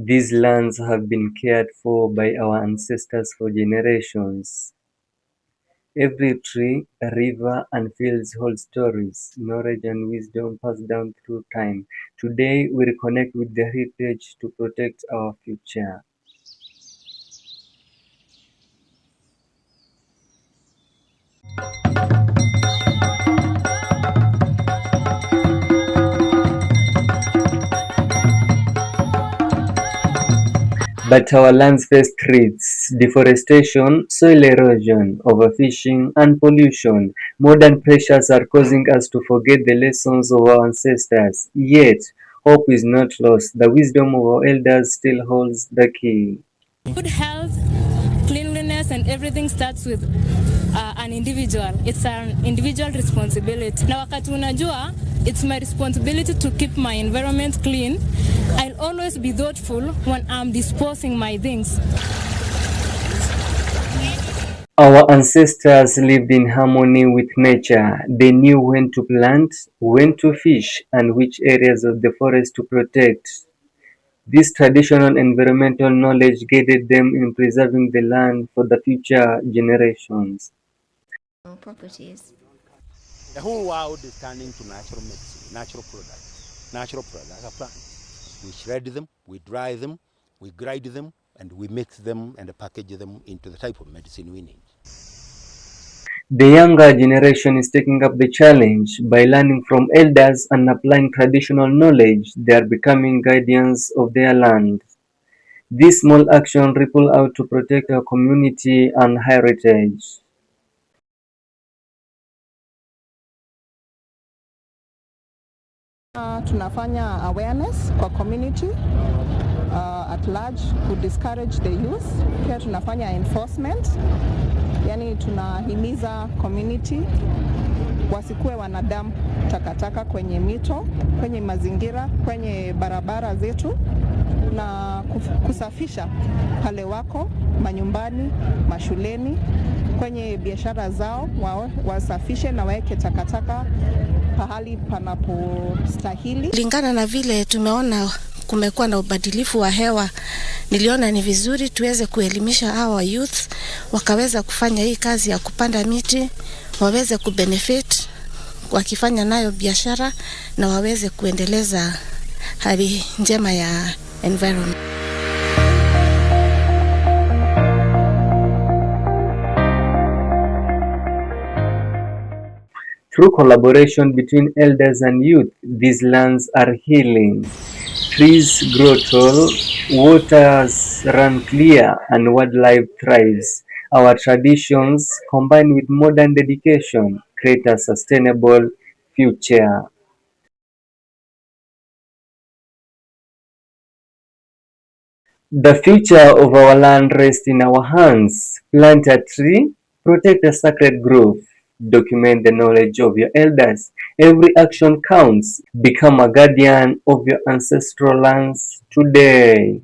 These lands have been cared for by our ancestors for generations. Every tree, river, and fields hold stories, knowledge, and wisdom passed down through time. Today, we reconnect with the heritage to protect our future. But our lands face threats: deforestation, soil erosion, overfishing, and pollution. Modern pressures are causing us to forget the lessons of our ancestors. Yet, hope is not lost. The wisdom of our elders still holds the key. Good health, cleanliness, and everything starts with an individual. It's an individual responsibility. Na wakati unajua, it's my responsibility to keep my environment clean. I'll always be thoughtful when I'm disposing my things. Our ancestors lived in harmony with nature. They knew when to plant, when to fish, and which areas of the forest to protect. This traditional environmental knowledge guided them in preserving the land for the future generations. Properties. The whole world is turning to natural medicine, natural products are plants. We shred them, we dry them, we grind them, and we mix them and package them into the type of medicine we need. The younger generation is taking up the challenge. By learning from elders and applying traditional knowledge, they are becoming guardians of their land. This small action ripple out to protect our community and heritage. Tunafanya awareness kwa community at large to discourage the youth. Pia tunafanya enforcement, yani tunahimiza community wasikuwe wanadamp takataka kwenye mito, kwenye mazingira, kwenye barabara zetu, na kusafisha pale wako manyumbani, mashuleni, kwenye biashara zao wasafishe na waeke takataka pahali panapostahili. Kulingana na vile tumeona kumekuwa na ubadilifu wa hewa, niliona ni vizuri tuweze kuelimisha hawa youth wakaweza kufanya hii kazi ya kupanda miti, waweze kubenefit wakifanya nayo biashara, na waweze kuendeleza hali njema ya environment. Through collaboration between elders and youth, these lands are healing. Trees grow tall, waters run clear, and wildlife thrives. Our traditions, combined with modern dedication, create a sustainable future. The future of our land rests in our hands. Plant a tree, protect a sacred grove, document the knowledge of your elders. Every action counts. Become a guardian of your ancestral lands today.